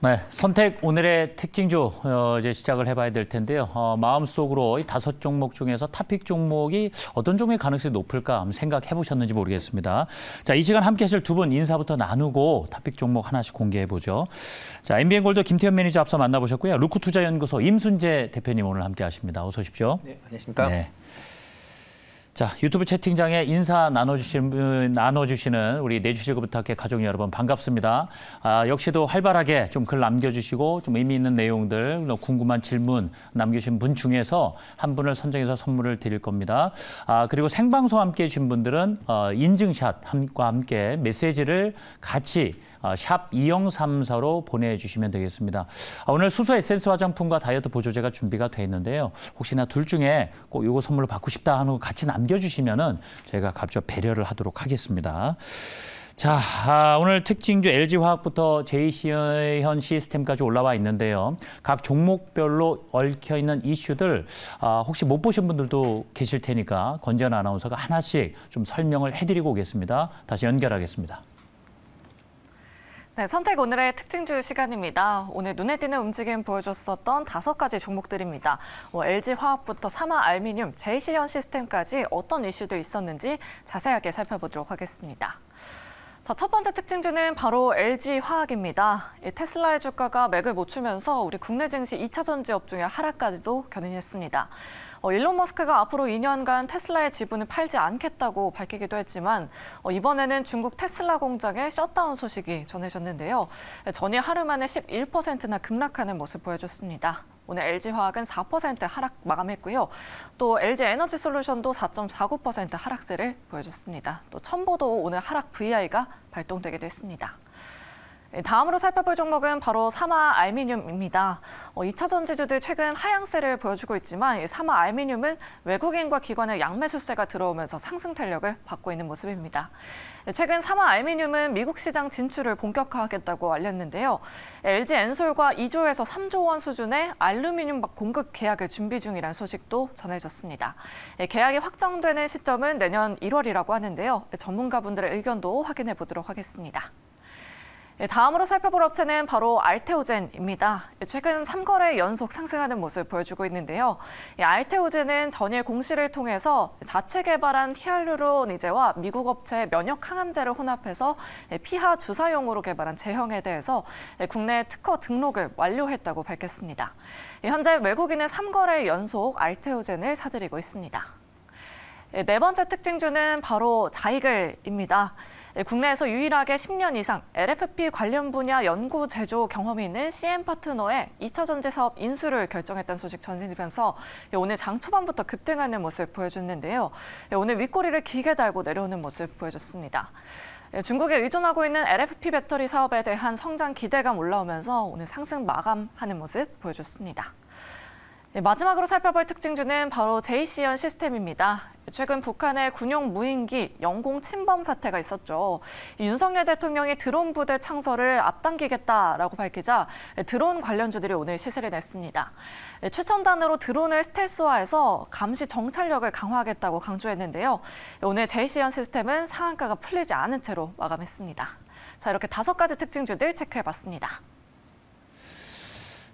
네, 선택 오늘의 특징주 이제 시작을 해봐야 될 텐데요. 마음속으로 이 5종목 중에서 탑픽 종목이 어떤 종목의 가능성이 높을까 한번 생각해 보셨는지 모르겠습니다. 자, 이 시간 함께 하실 두 분 인사부터 나누고 탑픽 종목 하나씩 공개해 보죠. 자, MBN골드 김태현 매니저 앞서 만나보셨고요. 루크투자연구소 임순재 대표님 오늘 함께 하십니다. 어서 오십시오. 네, 안녕하십니까. 네. 자, 유튜브 채팅장에 인사 나눠주시는 우리 내주실고 부탁해 가족 여러분 반갑습니다. 역시도 활발하게 좀 글 남겨주시고 좀 의미 있는 내용들, 궁금한 질문 남겨주신 분 중에서 한 분을 선정해서 선물을 드릴 겁니다. 그리고 생방송 함께 해주신 분들은 인증샷과 함께 메시지를 같이 샵 2034로 보내주시면 되겠습니다. 오늘 수소 에센스 화장품과 다이어트 보조제가 준비가 돼 있는데요. 혹시나 둘 중에 꼭 이거 선물로 받고 싶다 하는 거 같이 남겨주시면은 저희가 갑자기 배려를 하도록 하겠습니다. 자, 오늘 특징주 LG화학부터 JC현 시스템까지 올라와 있는데요. 각 종목별로 얽혀있는 이슈들 혹시 못 보신 분들도 계실 테니까 권재현 아나운서가 하나씩 좀 설명을 해드리고 오겠습니다. 다시 연결하겠습니다. 네, 선택 오늘의 특징주 시간입니다. 오늘 눈에 띄는 움직임 보여줬었던 5가지 종목들입니다. LG화학부터 사마알미늄, JC현 시스템까지 어떤 이슈도 있었는지 자세하게 살펴보도록 하겠습니다. 자, 첫 번째 특징주는 바로 LG화학입니다. 테슬라의 주가가 맥을 못 추면서 우리 국내 증시 2차 전지 업종의 하락까지도 견인했습니다. 일론 머스크가 앞으로 2년간 테슬라의 지분을 팔지 않겠다고 밝히기도 했지만 이번에는 중국 테슬라 공장의 셧다운 소식이 전해졌는데요. 전일 하루 만에 11%나 급락하는 모습 보여줬습니다. 오늘 LG화학은 4% 하락 마감했고요. 또 LG에너지솔루션도 4.49% 하락세를 보여줬습니다. 또 첨보도 오늘 하락 VI가 발동되기도 했습니다. 다음으로 살펴볼 종목은 바로 사마알미늄입니다. 2차 전지주들 최근 하향세를 보여주고 있지만 사마알미늄은 외국인과 기관의 양매수세가 들어오면서 상승 탄력을 받고 있는 모습입니다. 최근 사마알미늄은 미국 시장 진출을 본격화하겠다고 알렸는데요. LG 엔솔과 2조에서 3조 원 수준의 알루미늄 공급 계약을 준비 중이라는 소식도 전해졌습니다. 계약이 확정되는 시점은 내년 1월이라고 하는데요. 전문가분들의 의견도 확인해 보도록 하겠습니다. 다음으로 살펴볼 업체는 바로 알테오젠입니다. 최근 3거래 연속 상승하는 모습 보여주고 있는데요. 알테오젠은 전일 공시를 통해서 자체 개발한 히알루로니제와 미국 업체 면역 항암제를 혼합해서 피하 주사용으로 개발한 제형에 대해서 국내 특허 등록을 완료했다고 밝혔습니다. 현재 외국인은 3거래 연속 알테오젠을 사들이고 있습니다. 네 번째 특징주는 바로 자이글입니다. 국내에서 유일하게 10년 이상 LFP 관련 분야 연구 제조 경험이 있는 CM파트너의 2차 전지 사업 인수를 결정했다는 소식 전해지면서 오늘 장 초반부터 급등하는 모습 보여줬는데요. 오늘 윗꼬리를 길게 달고 내려오는 모습 보여줬습니다. 중국에 의존하고 있는 LFP 배터리 사업에 대한 성장 기대감 올라오면서 오늘 상승 마감하는 모습 보여줬습니다. 마지막으로 살펴볼 특징주는 바로 JC현 시스템입니다. 최근 북한의 군용 무인기 영공 침범 사태가 있었죠. 윤석열 대통령이 드론 부대 창설을 앞당기겠다라고 밝히자 드론 관련주들이 오늘 시세를 냈습니다. 최첨단으로 드론을 스텔스화해서 감시 정찰력을 강화하겠다고 강조했는데요. 오늘 JC현 시스템은 상한가가 풀리지 않은 채로 마감했습니다. 자, 이렇게 5가지 특징주들 체크해봤습니다.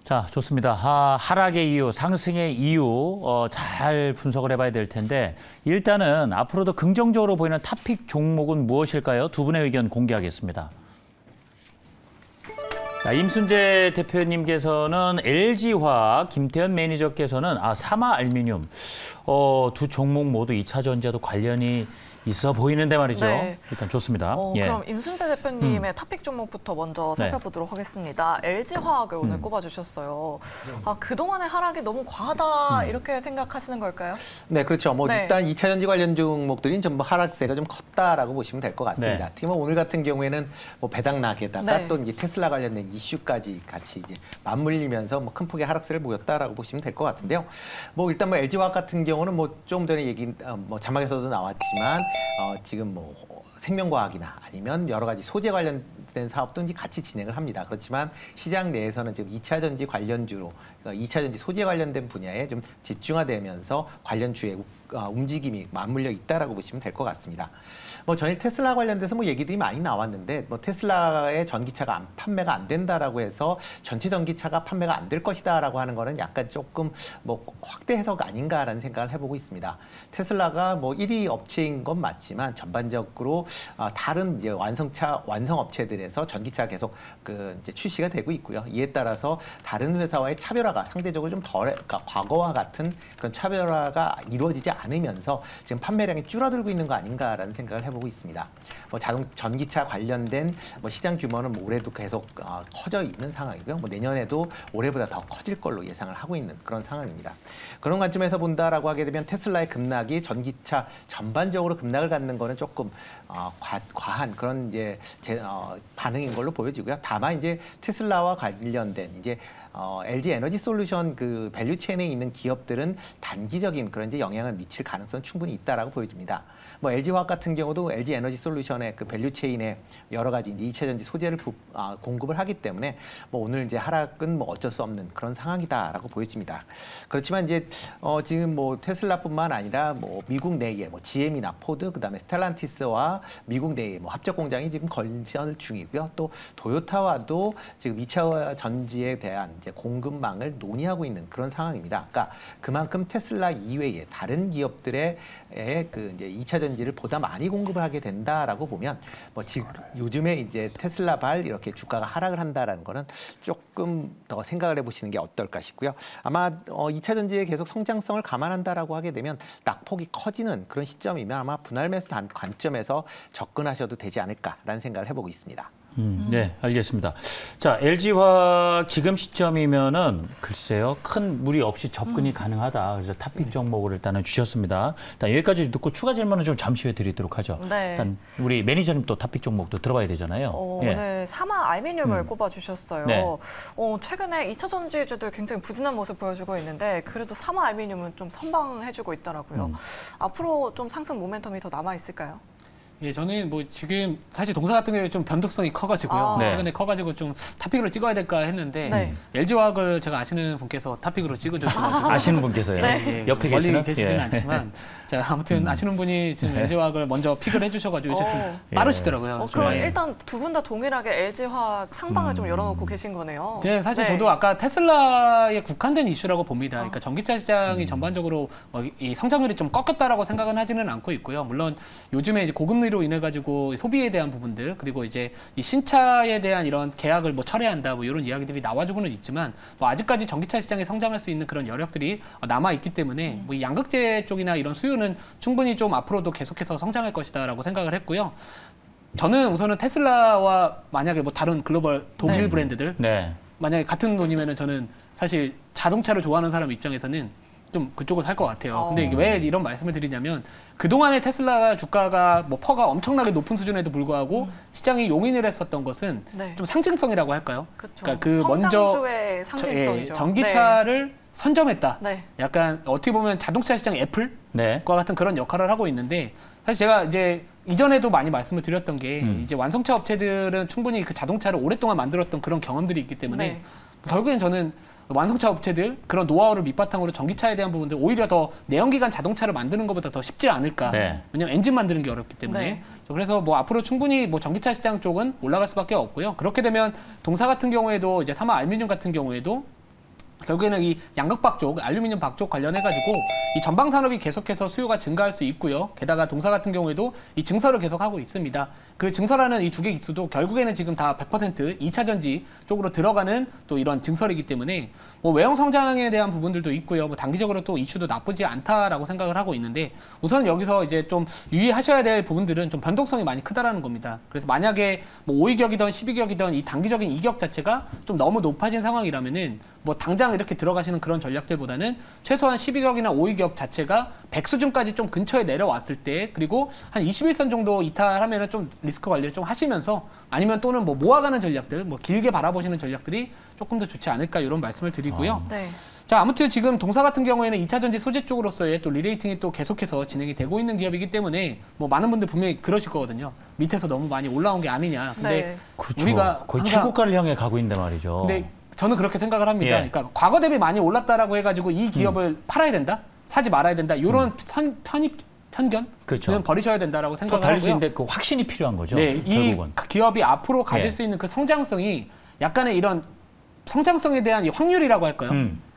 자, 좋습니다. 하락의 이유, 상승의 이유 잘 분석을 해봐야 될 텐데 일단은 앞으로도 긍정적으로 보이는 탑픽 종목은 무엇일까요? 두 분의 의견 공개하겠습니다. 자, 임순재 대표님께서는 LG화학, 김태현 매니저께서는 사마알미늄 두 종목 모두 2차 전지와도 관련이 있어 보이는데 말이죠. 네. 일단 좋습니다. 그럼 임순재 대표님의 탑픽 종목부터 먼저 살펴보도록 하겠습니다. LG화학을 오늘 꼽아주셨어요. 그동안의 하락이 너무 과하다 이렇게 생각하시는 걸까요? 네, 그렇죠. 일단 2차 전지 관련 종목들이 전부 하락세가 좀 컸다라고 보시면 될 것 같습니다. 특히 오늘 같은 경우에는 배당락에다가 또 이제 테슬라 관련된 이슈까지 같이 이제 맞물리면서 큰 폭의 하락세를 보였다라고 보시면 될 것 같은데요. 일단 LG화학 같은 경우는 좀 전에 얘기 자막에서도 나왔지만 지금 생명과학이나 아니면 여러 가지 소재 관련된 사업도 이제 같이 진행을 합니다. 그렇지만 시장 내에서는 지금 2차 전지 관련주로, 2차 전지 소재 관련된 분야에 좀 집중화되면서 관련주의 움직임이 맞물려 있다라고 보시면 될 것 같습니다. 뭐 전일 테슬라 관련돼서 뭐 얘기들이 많이 나왔는데 뭐 테슬라의 전기차가 판매가 안 된다라고 해서 전체 전기차가 판매가 안 될 것이다라고 하는 거는 약간 조금 뭐 확대 해석 아닌가라는 생각을 해보고 있습니다. 테슬라가 뭐 1위 업체인 건 맞지만 전반적으로 다른 이제 완성 업체들에서 전기차 계속 이제 출시가 되고 있고요. 이에 따라서 다른 회사와의 차별화가 상대적으로 좀 그러니까 과거와 같은 그런 차별화가 이루어지지 않으면서 지금 판매량이 줄어들고 있는 거 아닌가라는 생각을 해보고 있습니다. 뭐 전기차 관련된 뭐 시장 규모는 뭐 올해도 계속 커져 있는 상황이고요. 뭐 내년에도 올해보다 더 커질 걸로 예상을 하고 있는 그런 상황입니다. 그런 관점에서 본다라고 하게 되면 테슬라의 급락이 전기차 전반적으로 급락을 갖는 거는 조금 과한 그런 이제 반응인 걸로 보여지고요. 다만 이제 테슬라와 관련된 이제 LG 에너지 솔루션 그 밸류 체인에 있는 기업들은 단기적인 그런 이제 영향을 미칠 가능성은 충분히 있다라고 보여집니다. 뭐 LG화학 같은 경우도 LG 에너지 솔루션의 그 밸류 체인에 여러 가지 이제 2차 전지 소재를 공급을 하기 때문에 뭐 오늘 이제 하락은 뭐 어쩔 수 없는 그런 상황이다라고 보여집니다. 그렇지만 이제 지금 뭐 테슬라뿐만 아니라 뭐 미국 내에 뭐 GM이나 포드 그다음에 스텔란티스와 미국 내에 뭐 합작 공장이 지금 건설 중이고요. 또 도요타와도 지금 2차 전지에 대한 이제 공급망을 논의하고 있는 그런 상황입니다. 그러니까 그만큼 테슬라 이외에 다른 기업들의 그 이제 2차 전지를 보다 많이 공급을 하게 된다라고 보면 뭐 지금 요즘에 이제 테슬라발 이렇게 주가가 하락을 한다라는 거는 조금 더 생각을 해보시는 게 어떨까 싶고요. 아마 2차 전지의 계속 성장성을 감안한다라고 하게 되면 낙폭이 커지는 그런 시점이면 아마 분할 매수 관점에서 접근하셔도 되지 않을까라는 생각을 해보고 있습니다. 네, 알겠습니다. 자, LG화학 지금 시점이면은 글쎄요, 큰 무리 없이 접근이 가능하다. 그래서 탑픽 종목을 일단은 주셨습니다. 일단 여기까지 듣고 추가 질문은 좀 잠시 후에 드리도록 하죠. 네. 일단 우리 매니저님 또 탑픽 종목도 들어봐야 되잖아요. 예. 네, 사마 알미늄을 꼽아주셨어요. 네. 최근에 2차 전지주들 굉장히 부진한 모습 보여주고 있는데 그래도 사마 알미늄은 좀 선방해주고 있더라고요. 앞으로 좀 상승 모멘텀이 더 남아 있을까요? 예, 저는 뭐 지금 사실 동사 같은 경우에 좀 변동성이 커가지고요. 네. 최근에 커가지고 좀 탑픽으로 찍어야 될까 했는데 네. LG화학을 제가 아시는 분께서 탑픽으로 찍어주셔가지고 아시는 분께서요. 네. 예, 옆에 멀리 계시는? 계시지는 예. 않지만 자 아무튼 아시는 분이 지금 네. LG화학을 먼저 픽을 해주셔가지고 이제 좀 빠르시더라고요. 그럼 예. 일단 두 분 다 동일하게 LG화학 상방을 좀 열어놓고 계신 거네요. 네, 사실 네. 저도 아까 테슬라에 국한된 이슈라고 봅니다. 그러니까 전기차 시장이 전반적으로 이 성장률이 좀 꺾였다라고 생각은 하지는 않고 있고요. 물론 요즘에 이제 고금리로 인해 가지고 소비에 대한 부분들 그리고 이제 이 신차에 대한 이런 계약을 뭐 철회한다 뭐 이런 이야기들이 나와주고는 있지만 뭐 아직까지 전기차 시장에 성장할 수 있는 그런 여력들이 남아 있기 때문에 뭐 이 양극재 쪽이나 이런 수요는 충분히 좀 앞으로도 계속해서 성장할 것이다라고 생각을 했고요. 저는 우선은 테슬라와 만약에 뭐 다른 글로벌 독일 네. 브랜드들 네. 만약에 같은 돈이면은 저는 사실 자동차를 좋아하는 사람 입장에서는 좀 그쪽을 살 것 같아요. 근데 이게 왜 이런 말씀을 드리냐면 그동안의 테슬라 주가가 뭐 퍼가 엄청나게 높은 수준에도 불구하고 시장이 용인을 했었던 것은 네. 좀 상징성이라고 할까요? 그렇죠. 그러니까 그 먼저 성장주의 상징성이죠. 전기차를 선점했다. 네. 약간 어떻게 보면 자동차 시장 애플과 네. 같은 그런 역할을 하고 있는데 사실 제가 이제 이전에도 많이 말씀을 드렸던 게 이제 완성차 업체들은 충분히 그 자동차를 오랫동안 만들었던 그런 경험들이 있기 때문에 네. 결국엔 저는 완성차 업체들 그런 노하우를 밑바탕으로 전기차에 대한 부분들 오히려 더 내연기관 자동차를 만드는 것보다 더 쉽지 않을까. 네. 왜냐면 엔진 만드는 게 어렵기 때문에. 네. 그래서 뭐 앞으로 충분히 뭐 전기차 시장 쪽은 올라갈 수밖에 없고요. 그렇게 되면 동사 같은 경우에도 이제 사마 알미늄 같은 경우에도 결국에는 이 양극박 쪽, 알루미늄 박 쪽 관련해가지고 이 전방 산업이 계속해서 수요가 증가할 수 있고요. 게다가 동사 같은 경우에도 이 증설을 계속하고 있습니다. 그 증설하는 이 두 개 기수도 결국에는 지금 다 100% 2차 전지 쪽으로 들어가는 또 이런 증설이기 때문에 뭐 외형 성장에 대한 부분들도 있고요. 뭐 단기적으로 또 이슈도 나쁘지 않다라고 생각을 하고 있는데 우선 여기서 이제 좀 유의하셔야 될 부분들은 좀 변동성이 많이 크다라는 겁니다. 그래서 만약에 뭐 5위격이든 10위격이든 이 단기적인 이격 자체가 좀 너무 높아진 상황이라면은 뭐 당장 이렇게 들어가시는 그런 전략들보다는 최소한 12격이나 5위격 자체가 100 수준까지 좀 근처에 내려왔을 때 그리고 한 21선 정도 이탈하면은 좀 리스크 관리를 좀 하시면서 아니면 또는 뭐 모아가는 전략들, 뭐 길게 바라보시는 전략들이 조금 더 좋지 않을까 이런 말씀을 드리고요. 네. 자, 아무튼 지금 동사 같은 경우에는 2차 전지 소재 쪽으로서의 또 리레이팅이 또 계속해서 진행이 되고 있는 기업이기 때문에 뭐 많은 분들 분명히 그러실 거거든요. 밑에서 너무 많이 올라온 게 아니냐. 근데 네. 그렇죠. 우리가 거의 항상 최고가를 향해 가고 있는데 말이죠. 근데 저는 그렇게 생각을 합니다. 예. 그러니까 과거 대비 많이 올랐다라고 해가지고 이 기업을 팔아야 된다? 사지 말아야 된다. 이런 편견 그렇죠. 버리셔야 된다라고 더 생각을 달릴 수 하고요. 있는데 그 확신이 필요한 거죠. 네, 결국은. 이 기업이 앞으로 가질 예. 수 있는 그 성장성이 약간의 이런 성장성에 대한 이 확률이라고 할까요?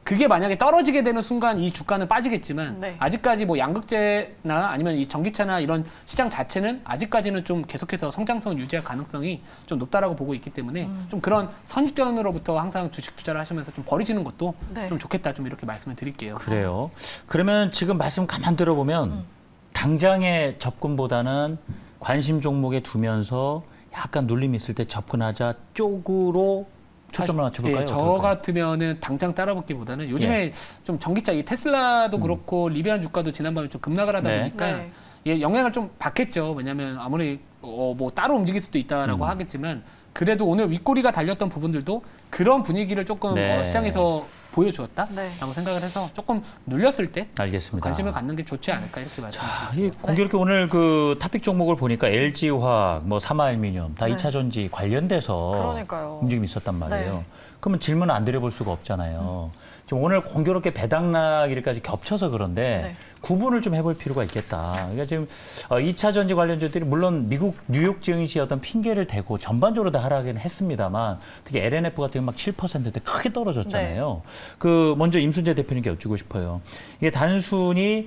그게 만약에 떨어지게 되는 순간 이 주가는 빠지겠지만 네. 아직까지 뭐 양극재나 아니면 이 전기차나 이런 시장 자체는 아직까지는 좀 계속해서 성장성을 유지할 가능성이 좀 높다라고 보고 있기 때문에 좀 그런 선입견으로부터 항상 주식 투자를 하시면서 좀 버리시는 것도 네. 좀 좋겠다 좀 이렇게 말씀을 드릴게요. 그래요. 그러면 지금 말씀 가만 들어보면 당장의 접근보다는 관심 종목에 두면서 약간 눌림이 있을 때 접근하자 쪽으로 초점을 맞춰볼까요? 예, 저 어떨까요? 같으면은 당장 따라붙기보다는 요즘에 예. 좀 전기차 이 테슬라도 그렇고 리비안 주가도 지난번에 좀 급락을 하다 네. 보니까 네. 예, 영향을 좀 받겠죠. 왜냐하면 아무리 뭐 따로 움직일 수도 있다라고 하겠지만 그래도 오늘 윗꼬리가 달렸던 부분들도 그런 분위기를 조금 네. 시장에서 보여주었다라고 네. 생각을 해서 조금 눌렸을 때 알겠습니다. 관심을 갖는 게 좋지 않을까 이렇게 자, 말씀드립니다. 이 공교롭게 오늘 그 탑픽 종목을 보니까 LG화학, 뭐 삼화알미늄 다 네. 2차 전지 관련돼서 그러니까요. 움직임이 있었단 말이에요. 네. 그러면 질문 안 드려볼 수가 없잖아요. 지금 오늘 공교롭게 배당나기까지 겹쳐서 그런데 네. 구분을 좀 해볼 필요가 있겠다. 그러니까 지금 2차 전지 관련주들이 물론 미국 뉴욕 증시의 어떤 핑계를 대고 전반적으로 다 하락은 했습니다만 특히 LNF 같은 경우 막 7%대 크게 떨어졌잖아요. 그 먼저 임순재 대표님께 여쭈고 싶어요. 이게 단순히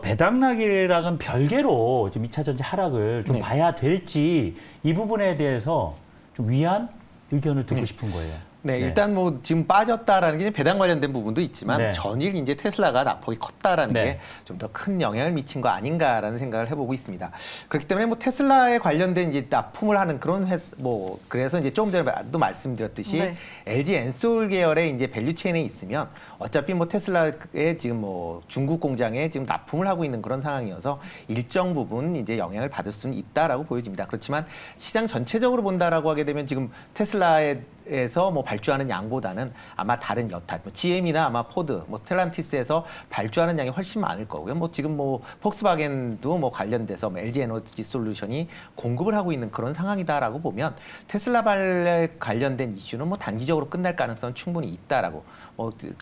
배당나기랑은 별개로 지금 2차 전지 하락을 좀 네. 봐야 될지 이 부분에 대해서 좀 위안 의견을 듣고 싶은 거예요. 네, 네. 일단 뭐 지금 빠졌다라는 게 배당 관련된 부분도 있지만 네. 전일 이제 테슬라가 낙폭이 컸다라는 네. 게 좀 더 큰 영향을 미친 거 아닌가라는 생각을 해보고 있습니다. 그렇기 때문에 뭐 테슬라에 관련된 이제 납품을 하는 그런 뭐 그래서 이제 조금 전에도 말씀드렸듯이 네. LG 엔솔 계열의 이제 밸류 체인에 있으면 어차피 뭐 테슬라의 지금 뭐 중국 공장에 지금 납품을 하고 있는 그런 상황이어서 일정 부분 이제 영향을 받을 수는 있다라고 보여집니다. 그렇지만 시장 전체적으로 본다라고 하게 되면 지금 테슬라에서 뭐 발주하는 양보다는 아마 다른 여타, 뭐 GM이나 아마 포드, 뭐 스텔란티스에서 발주하는 양이 훨씬 많을 거고요. 뭐 지금 뭐 폭스바겐도 뭐 관련돼서 뭐 LG 에너지 솔루션이 공급을 하고 있는 그런 상황이다라고 보면 테슬라 발에 관련된 이슈는 뭐 단기적으로 끝날 가능성은 충분히 있다라고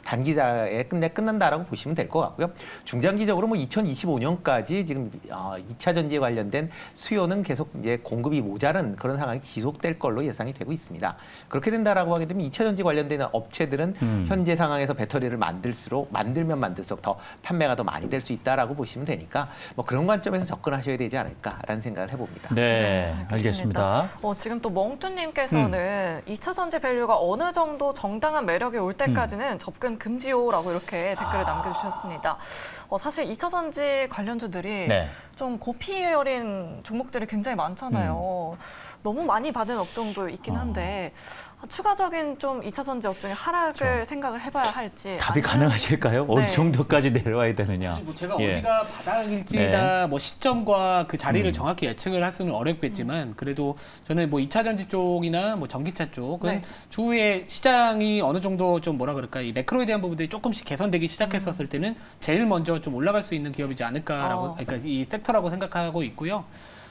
단기자에 끝난다라고 보시면 될 것 같고요. 중장기적으로 뭐 2025년까지 지금 2차 전지에 관련된 수요는 계속 이제 공급이 모자른 그런 상황이 지속될 걸로 예상이 되고 있습니다. 그렇게 된다라고 하게 되면 2차 전지 관련된 업체들은 현재 상황에서 배터리를 만들면 만들수록 더 판매가 더 많이 될 수 있다라고 보시면 되니까 뭐 그런 관점에서 접근하셔야 되지 않을까라는 생각을 해봅니다. 네, 알겠습니다. 지금 또 멍뚜님께서는 2차 전지 밸류가 어느 정도 정당한 매력이 올 때까지는 접근 금지요라고 이렇게 댓글을 남겨주셨습니다. 사실 2차 전지 관련주들이 네. 좀 고피열인 종목들이 굉장히 많잖아요. 너무 많이 받은 업종도 있긴 한데 추가적인 좀 2차 전지 업종의 하락을 생각을 해봐야 할지 답이 아니면- 가능하실까요? 어느 네. 정도까지 내려와야 되느냐? 사실 뭐 제가 예. 어디가 바닥일지나 뭐 시점과 그 자리를 정확히 예측을 할 수는 어렵겠지만 그래도 저는 뭐 2차 전지 쪽이나 뭐 전기차 쪽은 네. 추후에 시장이 어느 정도 좀 뭐라 그럴까 이 매크로에 대한 부분들이 조금씩 개선되기 시작했었을 때는 제일 먼저 좀 올라갈 수 있는 기업이지 않을까라고 그러니까 이 섹터라고 생각하고 있고요.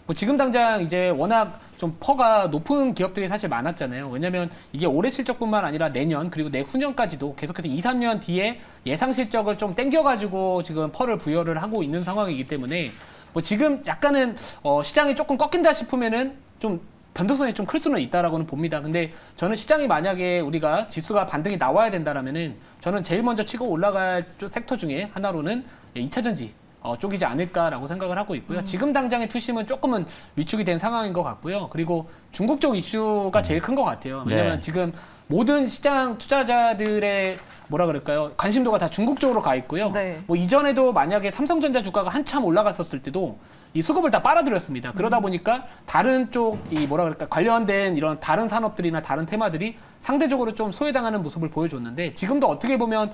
뭐 지금 당장 이제 워낙 좀 퍼가 높은 기업들이 사실 많았잖아요. 왜냐하면 이게 올해 실적뿐만 아니라 내년 그리고 내후년까지도 계속해서 2, 3년 뒤에 예상 실적을 좀 땡겨가지고 지금 퍼를 부여를 하고 있는 상황이기 때문에 뭐 지금 약간은 시장이 조금 꺾인다 싶으면은 좀 변동성이 좀 클 수는 있다라고는 봅니다. 근데 저는 시장이 만약에 우리가 지수가 반등이 나와야 된다라면은 저는 제일 먼저 치고 올라갈 섹터 중에 하나로는 2차 전지 쪽이지 않을까라고 생각을 하고 있고요. 지금 당장의 투심은 조금은 위축이 된 상황인 것 같고요. 그리고 중국 쪽 이슈가 제일 큰 것 같아요. 왜냐하면 네. 지금 모든 시장 투자자들의 뭐라 그럴까요? 관심도가 다 중국 쪽으로 가 있고요. 네. 뭐 이전에도 만약에 삼성전자 주가가 한참 올라갔었을 때도 이 수급을 다 빨아들였습니다. 그러다 보니까 다른 쪽 이 뭐라 그럴까 관련된 이런 다른 산업들이나 다른 테마들이 상대적으로 좀 소외당하는 모습을 보여줬는데 지금도 어떻게 보면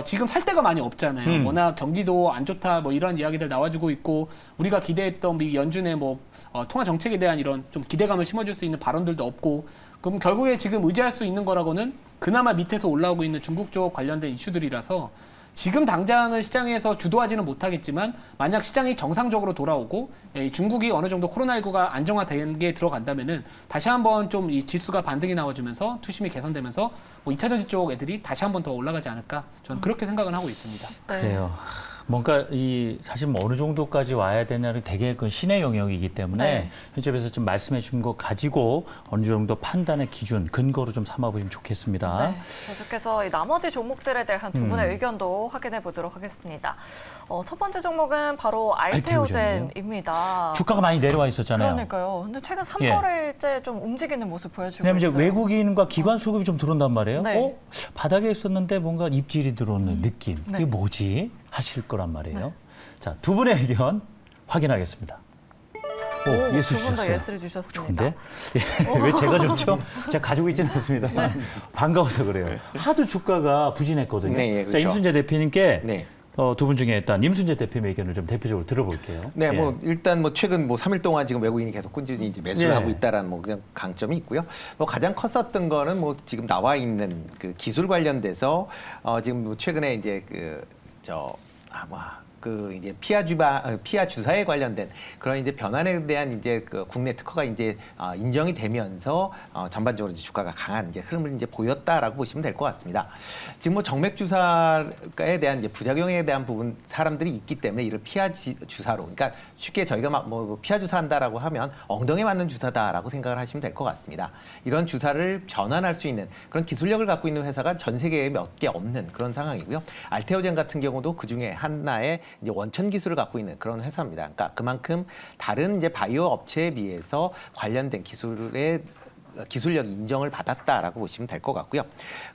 지금 살 데가 많이 없잖아요. 워낙 경기도 안 좋다 뭐 이런 이야기들 나와주고 있고 우리가 기대했던 미 연준의 뭐 통화 정책에 대한 이런 좀 기대감을 심어줄 수 있는 발언들도 없고 그럼 결국에 지금 의지할 수 있는 거라고는 그나마 밑에서 올라오고 있는 중국 쪽 관련된 이슈들이라서 지금 당장은 시장에서 주도하지는 못하겠지만 만약 시장이 정상적으로 돌아오고 중국이 어느 정도 코로나19가 안정화된 게 들어간다면은 다시 한번 좀 이 지수가 반등이 나와주면서 투심이 개선되면서 뭐 2차 전지 쪽 애들이 다시 한번 더 올라가지 않을까 저는 그렇게 생각은 하고 있습니다. 네. 그래요. 뭔가 사실 뭐 어느 정도까지 와야 되냐는 되게 그 신의 영역이기 때문에 네. 현재에서 좀 말씀해 주신 거 가지고 어느 정도 판단의 기준, 근거로 좀 삼아보시면 좋겠습니다. 네, 계속해서 이 나머지 종목들에 대한 두 분의 의견도 확인해 보도록 하겠습니다. 첫 번째 종목은 바로 알테오젠입니다. 주가가 많이 내려와 있었잖아요. 그러니까요. 근데 최근 3거래일째 좀 움직이는 모습 보여주고 왜냐면 있어요. 이제 외국인과 기관 수급이 좀 들어온단 말이에요. 네. 바닥에 있었는데 뭔가 입질이 들어오는 느낌. 네. 이게 뭐지? 하실 거란 말이에요. 자, 두 분의 의견 확인하겠습니다. 오, 예스 두 분 다 주셨어요. 예스를 주셨습니다. 좋은데? 예, 왜 제가 좋죠? 제가 가지고 있지는 않습니다. 반가워서 그래요. 하도 주가가 부진했거든요. 네, 예, 자, 그렇죠. 임순재 대표님께 네. 두 분 중에 일단 임순재 대표님의 의견을 좀 대표적으로 들어볼게요. 네, 예. 뭐 일단 뭐 최근 뭐 3일 동안 지금 외국인이 계속 꾸준히 이제 매수를 예. 하고 있다라는 뭐 그냥 강점이 있고요. 뭐 가장 컸었던 거는 뭐 지금 나와 있는 그 기술 관련돼서 지금 뭐 최근에 이제 이제 피하 주사에 관련된 그런 이제 변환에 대한 이제 그 국내 특허가 이제 인정이 되면서 전반적으로 이제 주가가 강한 이제 흐름을 이제 보였다라고 보시면 될 것 같습니다. 지금 뭐 정맥 주사에 대한 이제 부작용에 대한 부분 사람들이 있기 때문에 이를 피하 주사로, 그러니까 쉽게 저희가 막 뭐 피하 주사 한다라고 하면 엉덩이에 맞는 주사다라고 생각을 하시면 될 것 같습니다. 이런 주사를 전환할 수 있는 그런 기술력을 갖고 있는 회사가 전 세계에 몇 개 없는 그런 상황이고요. 알테오젠 같은 경우도 그 중에 하나의 이제 원천 기술을 갖고 있는 그런 회사입니다. 그러니까 그만큼 다른 이제 바이오 업체에 비해서 관련된 기술력 인정을 받았다라고 보시면 될 것 같고요.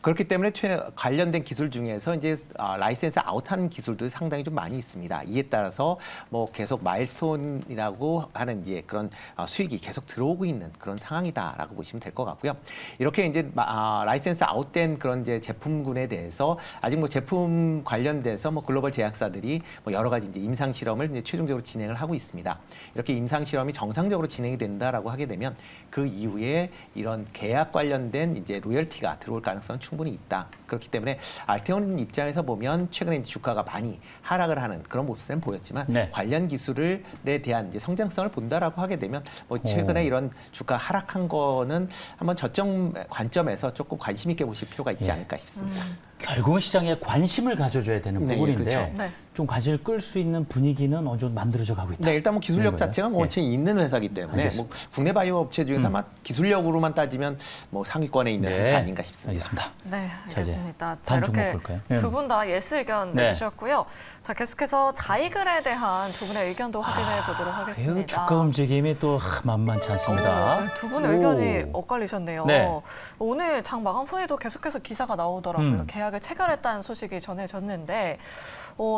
그렇기 때문에 관련된 기술 중에서 이제 라이센스 아웃하는 기술도 상당히 좀 많이 있습니다. 이에 따라서 뭐 계속 마일스톤이라고 하는 이제 그런 수익이 계속 들어오고 있는 그런 상황이다라고 보시면 될 것 같고요. 이렇게 이제 라이센스 아웃된 그런 이제 제품군에 대해서 아직 뭐 제품 관련돼서 뭐 글로벌 제약사들이 뭐 여러 가지 이제 임상 실험을 이제 최종적으로 진행을 하고 있습니다. 이렇게 임상 실험이 정상적으로 진행이 된다라고 하게 되면 그 이후에 이런 계약 관련된 이제 로열티가 들어올 가능성은 충분히 있다. 그렇기 때문에 알테온 입장에서 보면 최근에 이제 주가가 많이 하락을 하는 그런 모습은 보였지만 네. 관련 기술에 대한 이제 성장성을 본다라고 하게 되면 뭐 최근에 이런 주가 하락한 거는 한번 저점 관점에서 조금 관심 있게 보실 필요가 있지 않을까 싶습니다. 결국은 시장에 관심을 가져줘야 되는 네, 부분인데 그렇죠. 네. 좀 관심을 끌 수 있는 분위기는 어느 정도 만들어져 가고 있다. 네, 일단 뭐 기술력 그런 거예요? 자체가 뭐 원체 있는 회사이기 때문에 뭐 알겠습니다. 국내 바이오 업체 중에서 아마 기술력으로만 따지면 뭐 상위권에 있는 회사 아닌가 싶습니다. 알겠습니다. 네, 자, 이제 알겠습니다. 다음 종목 이렇게 볼까요? 두 분 다 예스 의견 네. 내주셨고요. 자, 계속해서 자이글에 대한 두 분의 의견도 확인해 보도록 하겠습니다. 이 주가 움직임이 또 만만치 않습니다. 두 분의 의견이 엇갈리셨네요. 네. 오늘 장 마감 후에도 계속해서 기사가 나오더라고요. 음. 계약을 체결했다는 소식이 전해졌는데,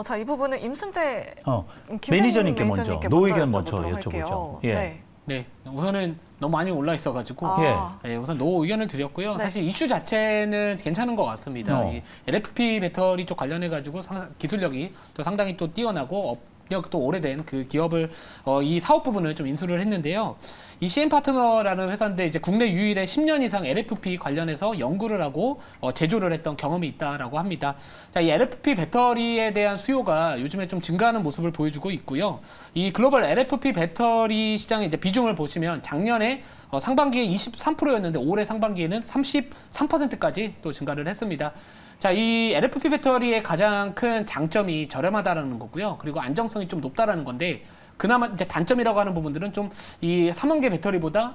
자, 이 부분은 임순재 매니저님께 먼저 노 의견 먼저 여쭤보도록 여쭤보죠. 할게요. 예. 네. 네, 우선은 너무 많이 올라 있어가지고 아. 네, 우선 노 의견을 드렸고요. 네. 사실 이슈 자체는 괜찮은 것 같습니다. 이 LFP 배터리 쪽 관련해가지고 기술력이 또 상당히 또 뛰어나고 또 오래된 그 기업을 이 사업 부분을 좀 인수를 했는데요. 이 CM 파트너라는 회사인데 이제 국내 유일의 10년 이상 LFP 관련해서 연구를 하고 제조를 했던 경험이 있다라고 합니다. 자, 이 LFP 배터리에 대한 수요가 요즘에 좀 증가하는 모습을 보여주고 있고요. 이 글로벌 LFP 배터리 시장의 이제 비중을 보시면 작년에 상반기에 23%였는데 올해 상반기에는 33%까지 또 증가를 했습니다. 자, 이 LFP 배터리의 가장 큰 장점이 저렴하다라는 거고요. 그리고 안정성이 좀 높다라는 건데 그나마 이제 단점이라고 하는 부분들은 좀 이 삼원계 배터리보다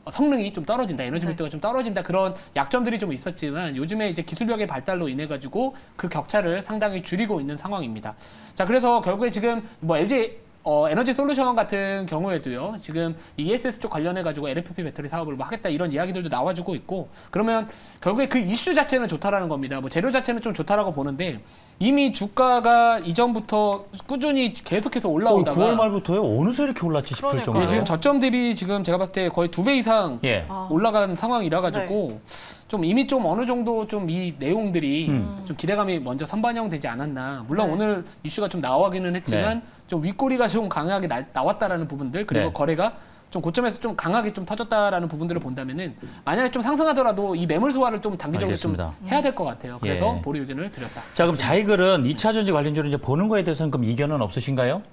성능이 좀 떨어진다, 에너지 밀도가 좀 떨어진다 그런 약점들이 좀 있었지만 요즘에 이제 기술력의 발달로 인해 가지고 그 격차를 상당히 줄이고 있는 상황입니다. 자, 그래서 결국에 지금 뭐 LG 에너지 솔루션 같은 경우에도요, 지금 ESS 쪽 관련해가지고 LFP 배터리 사업을 뭐 하겠다 이런 이야기들도 나와주고 있고, 그러면 결국에 그 이슈 자체는 좋다라는 겁니다. 뭐 재료 자체는 좀 좋다라고 보는데, 이미 주가가 이전부터 꾸준히 계속해서 올라오다가 9월 말부터요? 어느새 이렇게 올랐지 싶을 그러니까요. 정도로. 예, 지금 저점 대비 지금 제가 봤을 때 거의 2배 이상 예. 올라간 상황이라 가지고 좀 이미 좀 어느 정도 좀 이 내용들이 좀 기대감이 먼저 선반영되지 않았나. 물론 네. 오늘 이슈가 좀 나오기는 했지만 좀 윗꼬리가 좀 강하게 나왔다라는 부분들, 그리고 네. 거래가 좀 고점에서 좀 강하게 좀 터졌다라는 부분들을 본다면은 만약에 좀 상승하더라도 이 매물 소화를 좀 단기적으로 알겠습니다. 좀 해야 될 것 같아요. 그래서 예. 보류 의견을 드렸다. 자, 그럼 자이글은 2차 전지 관련주로 이제 보는 거에 대해서는 그럼 이견은 없으신가요?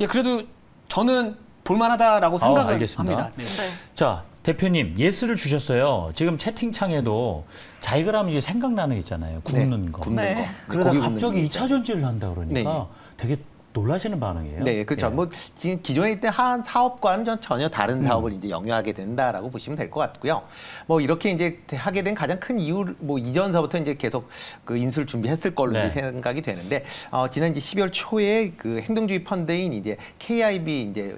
예, 그래도 저는 볼만하다라고 생각을 알겠습니다. 합니다. 네. 네. 자, 대표님 예스를 주셨어요. 지금 채팅창에도 자이글 하면 이제 생각나는 게 있잖아요. 굽는 거. 굽는 네. 거. 그러다 고기 갑자기 굽는 2차 전지를 한다 그러니까 네. 되게 놀라시는 반응이에요. 네, 그렇죠. 예. 뭐 지금 기존에 있던 한 사업과는 전혀 다른 사업을 이제 영위하게 된다라고 보시면 될 것 같고요. 뭐 이렇게 이제 하게 된 가장 큰 이유, 뭐 이전서부터 이제 계속 그 인수를 준비했을 걸로 네. 이제 생각이 되는데, 지난 이제 12월 초에 그 행동주의 펀드인 이제 KIB 이제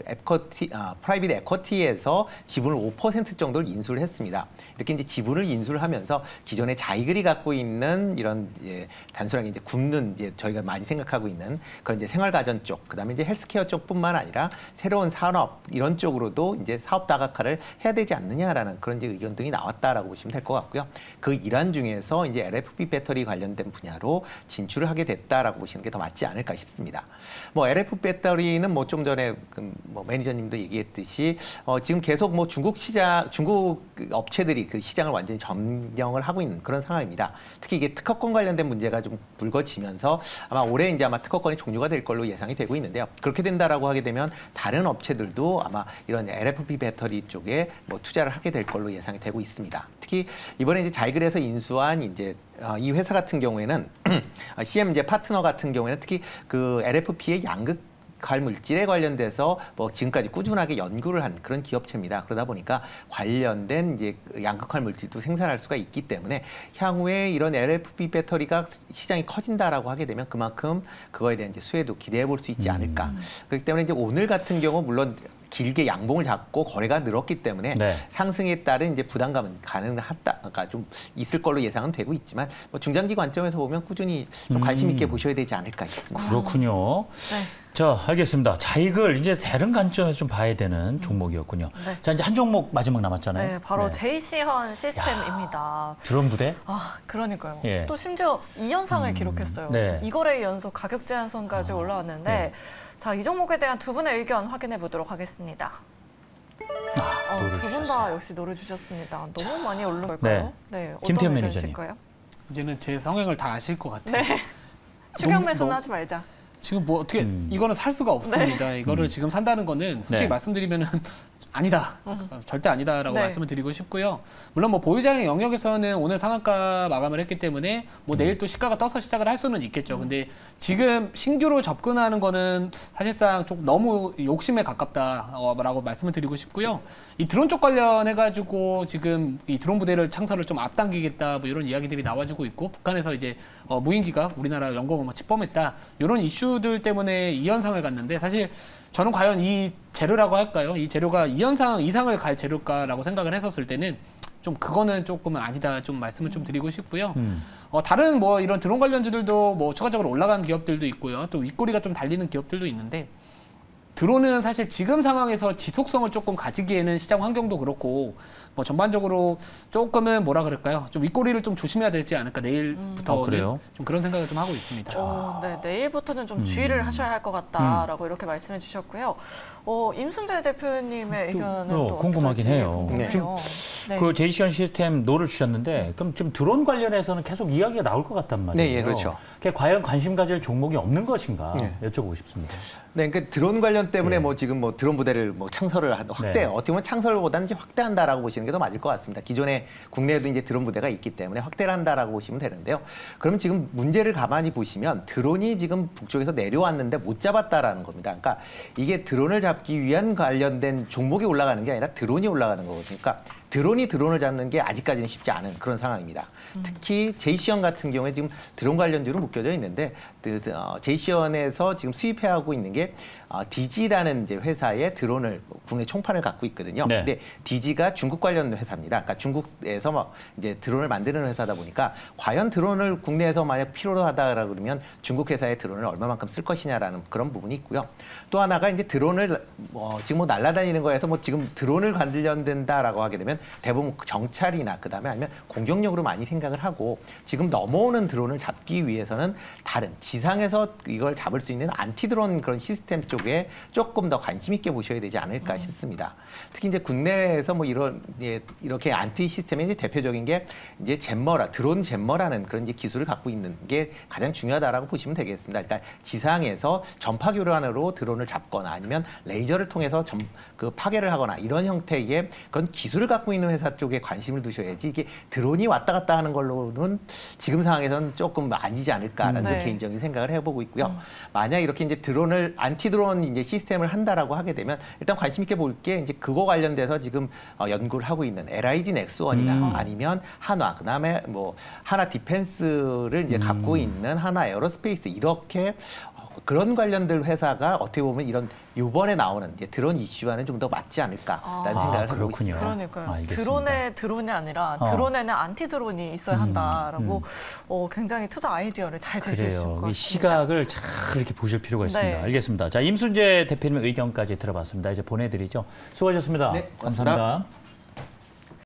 프라이빗 에쿼티에서 지분을 5% 정도를 인수를 했습니다. 이렇게 이제 지분을 인수를 하면서 기존의 자이글이 갖고 있는 이런 이제 단순하게 이제 굽는 이제 저희가 많이 생각하고 있는 그런 이제 생활가전 쪽, 그다음에 이제 헬스케어 쪽뿐만 아니라 새로운 산업 이런 쪽으로도 이제 사업 다각화를 해야 되지 않느냐라는 그런 이제 의견 등이 나왔다라고 보시면 될 것 같고요. 그 일환 중에서 이제 LFP 배터리 관련된 분야로 진출을 하게 됐다라고 보시는 게 더 맞지 않을까 싶습니다. 뭐 LFP 배터리는 뭐 좀 전에 뭐 매니저님도 얘기했듯이 지금 계속 뭐 중국 업체들이 그 시장을 완전히 점령을 하고 있는 그런 상황입니다. 특히 이게 특허권 관련된 문제가 좀 불거지면서 아마 올해 이제 아마 특허권이 종료가 될 걸로 예상이 되고 있는데요. 그렇게 된다라고 하게 되면 다른 업체들도 아마 이런 LFP 배터리 쪽에 뭐 투자를 하게 될 걸로 예상이 되고 있습니다. 특히 이번에 이제 자이글에서 인수한 이제 이 회사 같은 경우에는 CM 이제 파트너 같은 경우에는 특히 그 LFP의 양극 갈 물질에 관련돼서 뭐 지금까지 꾸준하게 연구를 한 그런 기업체입니다. 그러다 보니까 관련된 이제 양극할 물질도 생산할 수가 있기 때문에 향후에 이런 LFP 배터리가 시장이 커진다라고 하게 되면 그만큼 그거에 대한 이제 수혜도 기대해 볼 수 있지 않을까. 그렇기 때문에 이제 오늘 같은 경우 물론 길게 양봉을 잡고 거래가 늘었기 때문에 네. 상승에 따른 이제 부담감은 가능하다가 좀 있을 걸로 예상은 되고 있지만 뭐 중장기 관점에서 보면 꾸준히 좀 관심 있게 보셔야 되지 않을까 싶습니다. 그렇군요. 네. 자, 알겠습니다. 자이글 이제 다른 관점에서 좀 봐야 되는 종목이었군요. 네. 자, 이제 한 종목 마지막 남았잖아요. 네, 바로 네. 제이시현 시스템입니다. 드론 부대? 아, 그러니까요. 예. 또 심지어 2연상을 기록했어요. 네. 2거래 연속 가격 제한선까지 올라왔는데 네. 자, 이 종목에 대한 두 분의 의견 확인해 보도록 하겠습니다. 두 분 다 역시 노래 주셨습니다. 너무 많이 오른 걸까요? 네. 김태현 어떤 매니저님. 의견이실까요? 이제는 제 성향을 다 아실 것 같아요. 네. 추경 너무- 매수는 너무- 하지 말자. 지금 뭐 어떻게 이거는 살 수가 없습니다. 이거를 지금 산다는 거는 솔직히 네. 말씀드리면은 아니다. 절대 아니다라고 네. 말씀을 드리고 싶고요. 물론 뭐 보유장의 영역에서는 오늘 상한가 마감을 했기 때문에 뭐 내일 또 시가가 떠서 시작을 할 수는 있겠죠. 근데 지금 신규로 접근하는 거는 사실상 좀 너무 욕심에 가깝다라고 말씀을 드리고 싶고요. 이 드론 쪽 관련해가지고 지금 이 드론 부대를 창설을 좀 앞당기겠다 뭐 이런 이야기들이 나와주고 있고 북한에서 이제 무인기가 우리나라 연공을 뭐 침범했다 이런 이슈들 때문에 2연상을 갔는데 사실 저는 과연 이 재료라고 할까요? 이 재료가 2연상 이상을 갈 재료가라고 생각을 했었을 때는 좀 그거는 조금은 아니다 좀 말씀을 좀 드리고 싶고요. 다른 뭐 이런 드론 관련주들도 뭐 추가적으로 올라간 기업들도 있고요. 또 윗꼬리가 좀 달리는 기업들도 있는데 드론은 사실 지금 상황에서 지속성을 조금 가지기에는 시장 환경도 그렇고 뭐 전반적으로 조금은 뭐라 그럴까요? 좀 윗꼬리를 좀 조심해야 되지 않을까 내일부터는 그래요? 좀 그런 생각을 좀 하고 있습니다. 네, 내일부터는 좀 주의를 하셔야 할 것 같다라고 이렇게 말씀해 주셨고요. 임순재 대표님의 의견은 또 궁금하긴 어떨지 해요. 궁금해요. 네. 그 제이시언 시스템 노를 주셨는데 그럼 지금 드론 관련해서는 계속 이야기가 나올 것 같단 말이에요. 네, 예, 그렇죠. 그게 과연 관심 가질 종목이 없는 것인가 네. 여쭤보고 싶습니다. 네, 그러니까 드론 관련 때문에 예. 뭐 지금 뭐 드론 부대를 뭐 창설을 확대, 네. 어떻게 보면 창설보다는 이제 확대한다라고 보시는 게 더 맞을 것 같습니다. 기존에 국내에도 이제 드론 부대가 있기 때문에 확대를 한다라고 보시면 되는데요. 그럼 지금 문제를 가만히 보시면 드론이 지금 북쪽에서 내려왔는데 못 잡았다라는 겁니다. 그러니까 이게 드론을 잡기 위한 관련된 종목이 올라가는 게 아니라 드론이 올라가는 거거든요. 그러니까 드론이 드론을 잡는 게 아직까지는 쉽지 않은 그런 상황입니다. 특히 제이시언 같은 경우에 지금 드론 관련주로 묶여져 있는데 제이시언에서 지금 수입해하고 있는 게 DG라는 이제 회사의 드론을 국내 총판을 갖고 있거든요. 네. 근데 DG가 중국 관련 회사입니다. 그러니까 중국에서 막 이제 드론을 만드는 회사다 보니까 과연 드론을 국내에서 만약 필요로 하다 그러면 중국 회사의 드론을 얼마만큼 쓸 것이냐라는 그런 부분이 있고요. 또 하나가 이제 드론을 지금 뭐 날아다니는 거에서 뭐 지금 드론을 관련된다라고 하게 되면 대부분 정찰이나 그다음에 아니면 공격력으로 많이 생각을 하고 지금 넘어오는 드론을 잡기 위해서는 다른 지상에서 이걸 잡을 수 있는 안티 드론 그런 시스템 쪽에 조금 더 관심 있게 보셔야 되지 않을까 싶습니다. 특히 이제 국내에서 뭐 이렇게 안티 시스템의 이제 대표적인 게 이제 드론 잼머라는 그런 이제 기술을 갖고 있는 게 가장 중요하다라고 보시면 되겠습니다. 그러니까 지상에서 전파 교란으로 드론을 잡거나 아니면 레이저를 통해서 파괴를 하거나 이런 형태의 그런 기술을 갖고 갖고 있는 회사 쪽에 관심을 두셔야지 이게 드론이 왔다 갔다 하는 걸로는 지금 상황에서는 조금 아니지 않을까라는 좀 개인적인 생각을 해보고 있고요. 만약 이렇게 이제 드론을 안티드론 이제 시스템을 한다라고 하게 되면 일단 관심 있게 볼 게 이제 그거 관련돼서 지금 연구를 하고 있는 LIG 넥스원이나 아니면 한화, 그다음에 뭐 하나 디펜스를 이제 갖고 있는 하나 에어로스페이스 이렇게 그런 관련들 회사가 어떻게 보면 이런 이번에 나오는 이제 드론 이슈와는 좀 더 맞지 않을까라는 생각을 하고 있습니다. 그러니까요. 알겠습니다. 드론이 아니라 드론에는 안티 드론이 있어야 한다라고 굉장히 투자 아이디어를 잘 제시해 주신 것 같습니다. 이 시각을 잘 이렇게 보실 필요가 있습니다. 네. 알겠습니다. 자, 임순재 대표님의 의견까지 들어봤습니다. 이제 보내드리죠. 수고하셨습니다. 네, 고맙습니다. 감사합니다.